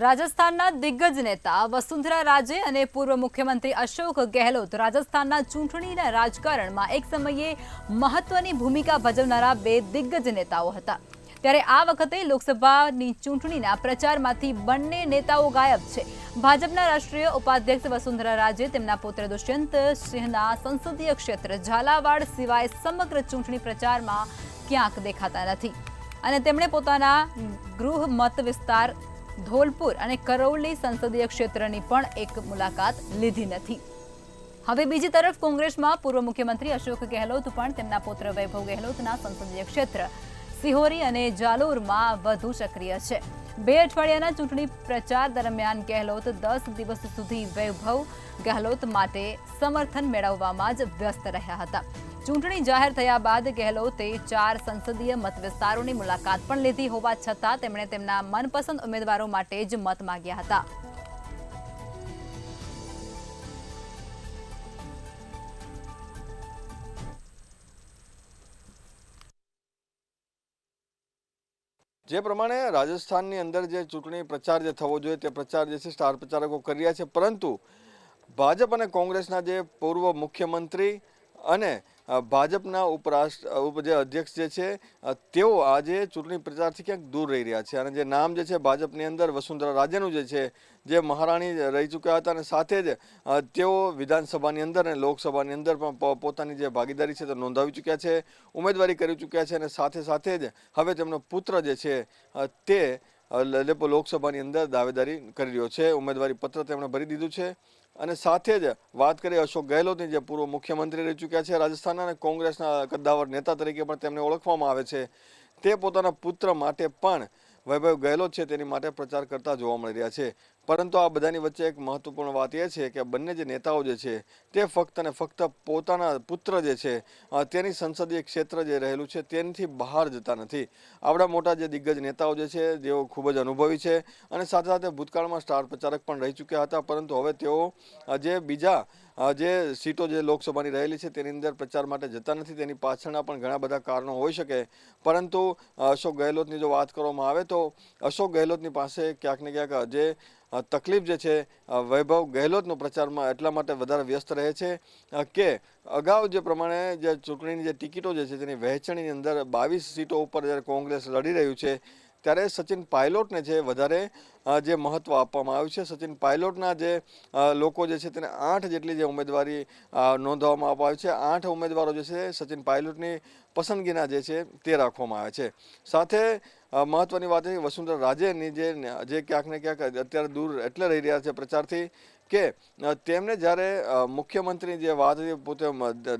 રાજસ્થાનના દિગ્ગજ નેતા વસુંધરા રાજે અને પૂર્વ મુખ્યમંત્રી અશોક ગેહલોત રાજસ્થાનના ચૂંટણીના રાજકારણમાં એક સમયે મહત્વની ભૂમિકા ભજવનારા બે દિગ્ગજ નેતાઓ હતા। ત્યારે આ વખતે લોકસભાની ચૂંટણીના પ્રચારમાંથી બંને નેતાઓ ગાયબ છે। ભાજપના રાષ્ટ્રીય ઉપાધ્યક્ષ વસુંધરા રાજે તેમના પુત્ર દુષ્યંત સિંહના સંસદીય ક્ષેત્ર ઝાલાવાડ સિવાય સમગ્ર ચૂંટણી પ્રચારમાં ક્યાંક દેખાતા નથી અને તેમણે પોતાના ગૃહ મત વિસ્તાર ધોલપુર અને કરૌલી સંસદીય ક્ષેત્રની પણ એક મુલાકાત લીધી નથી। હવે બીજી તરફ કોંગ્રેસમાં પૂર્વ મુખ્યમંત્રી અશોક ગેહલોત પણ તેમના પુત્ર વૈભવ ગેહલોતના સંસદીય ક્ષેત્ર સિહોરી અને જાલોરમાં વધુ સક્રિય છે। 2 અઠવાડિયાના ચૂંટણી પ્રચાર દરમિયાન ગેહલોત 10 દિવસ સુધી વૈભવ ગેહલોત માટે સમર્થન મેળવવામાં જ વ્યસ્ત રહ્યા હતા। ચૂંટણી જાહેર થયા બાદ ગેહલોતે 4 સંસદીય મત વિસ્તારોની મુલાકાત પણ લીધી હોવા છતાં તેમણે તેમના મનપસંદ ઉમેદવારો માટે જ મત માંગ્યા હતા। જે પ્રમાણે રાજસ્થાનની અંદર જે ચૂંટણી પ્રચાર જે થવો જોઈએ તે પ્રચાર જે છે સ્ટાર પ્રચારકો કરી રહ્યા છે, પરંતુ ભાજપ અને કોંગ્રેસના જે પૂર્વ મુખ્યમંત્રી અને ભાજપના જે અધ્યક્ષ જે છે તેઓ આજે ચૂંટણી પ્રચારથી ક્યાંક દૂર રહી રહ્યા છે અને જે નામ જે છે ભાજપની અંદર વસુંધરા રાજેનું જે છે જે મહારાણી રહી ચૂક્યા હતા અને સાથે જ તેઓ વિધાનસભાની અંદર અને લોકસભાની અંદર પણ પોતાની જે ભાગીદારી છે તે નોંધાવી ચૂક્યા છે, ઉમેદવારી કરી ચૂક્યા છે અને સાથે જ હવે તેમનો પુત્ર જે છે તે લોકસભાની અંદર દાવેદારી કરી રહ્યો છે। ઉમેદવારી પત્ર તેમણે ભરી દીધું છે અને સાથે જ વાત કરીએ અશોક ગેહલોતની, જે પૂર્વ મુખ્યમંત્રી રહી ચૂક્યા છે રાજસ્થાનના અને કોંગ્રેસના કદ્દાવર નેતા તરીકે પણ તેમને ઓળખવામાં આવે છે, તે પોતાના પુત્ર માટે પણ વૈભવ ગેહલોત છે તેની માટે પ્રચાર કરતા જોવા મળી રહ્યા છે। પરંતુ આ બધાની વચ્ચે એક મહત્વપૂર્ણ વાત એ છે કે બંને જે નેતાઓ જે છે તે ફક્ત અને ફક્ત પોતાના પુત્ર જે છે તેની સંસદીય ક્ષેત્ર જે રહેલું છે તેનાથી બહાર જતા નથી। આવડા મોટા જે દિગ્ગજ નેતાઓ જે છે જેઓ ખૂબ જ અનુભવી છે અને સાથે સાથે ભૂતકાળમાં સ્ટાર પ્રચારક પણ રહી ચૂક્યા હતા, પરંતુ હવે તેઓ જે બીજા જે સીટો જે લોકસભાની રહેલી છે તેની અંદર પ્રચાર માટે જતા નથી। તેની પાછળના પણ ઘણા બધા કારણો હોઈ શકે, પરંતુ અશોક ગેહલોતની જો વાત કરવામાં આવે તો અશોક ગેહલોતની પાસે ક્યાંક ને ક્યાંક જે તકલીફ જે છે વૈભવ ગેહલોતનો પ્રચારમાં એટલા માટે વધારે વ્યસ્ત રહે છે કે અગાઉ જે પ્રમાણે જે ચૂંટણીની જે ટિકિટો જે છે તેની વહેંચણીની અંદર 22 સીટો ઉપર જ્યારે કોંગ્રેસ લડી રહ્યું છે ત્યારે સચિન પાયલોટને જે વધારે જે મહત્વ આપવામાં આવ્યું છે, સચિન પાયલોટના જે લોકો જે છે તેને 8 જેટલી જે ઉમેદવારી નોંધવામાં આવી છે। 8 ઉમેદવારો જે છે સચિન પાયલોટની પસંદગીના જે છે તે રાખવામાં આવે છે। સાથે મહત્વની વાત એ વસુંધરા રાજેની જે ક્યાંક ને ક્યાંક અત્યારે દૂર એટલે રહી રહ્યા છે પ્રચારથી કે તેમને જ્યારે મુખ્યમંત્રીની જે વાત હતી પોતે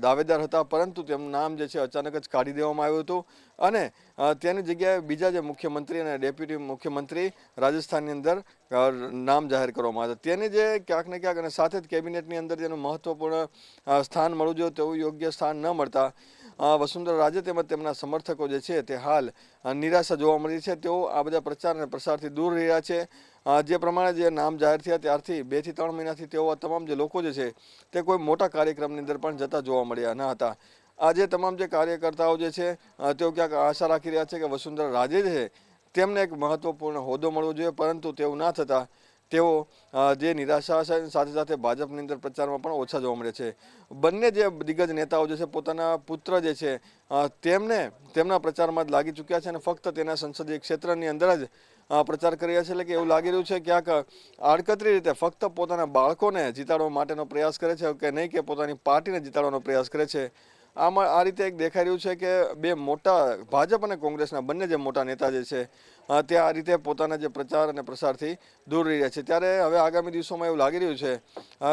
દાવેદાર હતા, પરંતુ તેમનું નામ જે છે અચાનક જ કાઢી દેવામાં આવ્યું હતું અને તેની જગ્યાએ બીજા જે મુખ્યમંત્રી અને ડેપ્યુટી મુખ્યમંત્રી રાજસ્થાનની અંદર નામ જાહેર કરવામાં આવ્યા હતા। તેની જે ક્યાંક ને ક્યાંક અને સાથે જ કેબિનેટની અંદર જેનું મહત્વપૂર્ણ સ્થાન મળવું જોઈએ તેવું યોગ્ય સ્થાન ન મળતા વસુંધરા રાજે તેમજ તેમના સમર્થકો જે છે તે હાલ નિરાશા જોવા મળી છે। તેઓ આ બધા પ્રચાર અને પ્રસારથી દૂર રહ્યા છે। જે પ્રમાણે જે નામ જાહેર થયા ત્યારથી 2 થી 3 મહિનાથી તેઓ આ તમામ જે લોકો જે છે તે કોઈ મોટા કાર્યક્રમની અંદર પણ જતા જોવા મળ્યા ન હતા। આજે તમામ જે કાર્યકર્તાઓ જે છે તેઓ ક્યાંક આશા રાખી રહ્યા છે કે વસુંધરા રાજે છે તેમને એક મહત્વપૂર્ણ હોદ્દો મળવો જોઈએ, પરંતુ તેવું ના થતા તેઓ જે નિરાશા છે સાથે સાથે ભાજપની અંદર પ્રચારમાં પણ ઓછા જોવા મળે છે। બંને જે દિગ્ગજ નેતાઓ જે છે પોતાના પુત્ર જે છે તેમને તેમના પ્રચારમાં જ લાગી ચૂક્યા છે અને ફક્ત તેના સંસદીય ક્ષેત્રની અંદર જ પ્રચાર કરી રહ્યા છે। એટલે કે એવું લાગી રહ્યું છે ક્યાંક આડકતરી રીતે ફક્ત પોતાના બાળકોને જીતાડવા માટેનો પ્રયાસ કરે છે કે નહીં કે પોતાની પાર્ટીને જીતાડવાનો પ્રયાસ કરે છે। આ રીતે એક દેખાઈ રહ્યું છે કે બે મોટા ભાજપ અને કોંગ્રેસના બંને જે મોટા નેતા જે છે તે આ રીતે પોતાના જે પ્રચાર અને પ્રસારથી દૂર રહી રહ્યા છે। ત્યારે હવે આગામી દિવસોમાં એવું લાગી રહ્યું છે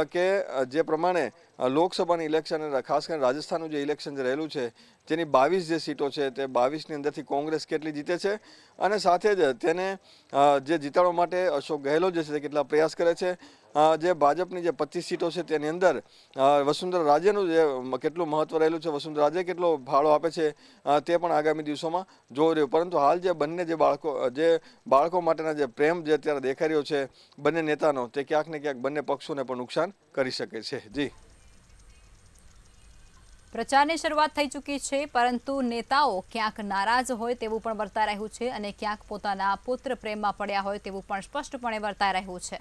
કે જે પ્રમાણે લોકસભાની ઇલેક્શન અને ખાસ કરીને રાજસ્થાનનું જે ઇલેક્શન જે રહેલું છે જેની 22 જે સીટો છે તે 22ની અંદરથી કોંગ્રેસ કેટલી જીતે છે અને સાથે જ તેને જે જીતાડવા માટે અશોક ગેહલોત જે છે તે કેટલા પ્રયાસ કરે છે। જે ભાજપની જે 25 સીટો છે તેની અંદર વસુંધરા રાજેનું જે કેટલું મહત્વ રહેલું છે, વસુંધરા રાજે કેટલો ફાળો આપે છે તે પણ આગામી દિવસોમાં જોઈ રહ્યું। પરંતુ હાલ જે બંને જે બાળકો માટેના જે પ્રેમ જે અત્યારે દેખાઈ રહ્યો છે બંને નેતાનો, તે ક્યાંક ને ક્યાંક બંને પક્ષોને પણ નુકસાન કરી શકે છે। જી। પ્રચારની શરૂઆત થઈ ચૂકી છે, પરંતુ નેતાઓ ક્યાંક નારાજ હોય તેવું પણ વર્તાઈ રહ્યું છે અને ક્યાંક પોતાના પુત્ર પ્રેમમાં પડ્યા હોય તેવું પણ સ્પષ્ટપણે વર્તાઈ રહ્યું છે.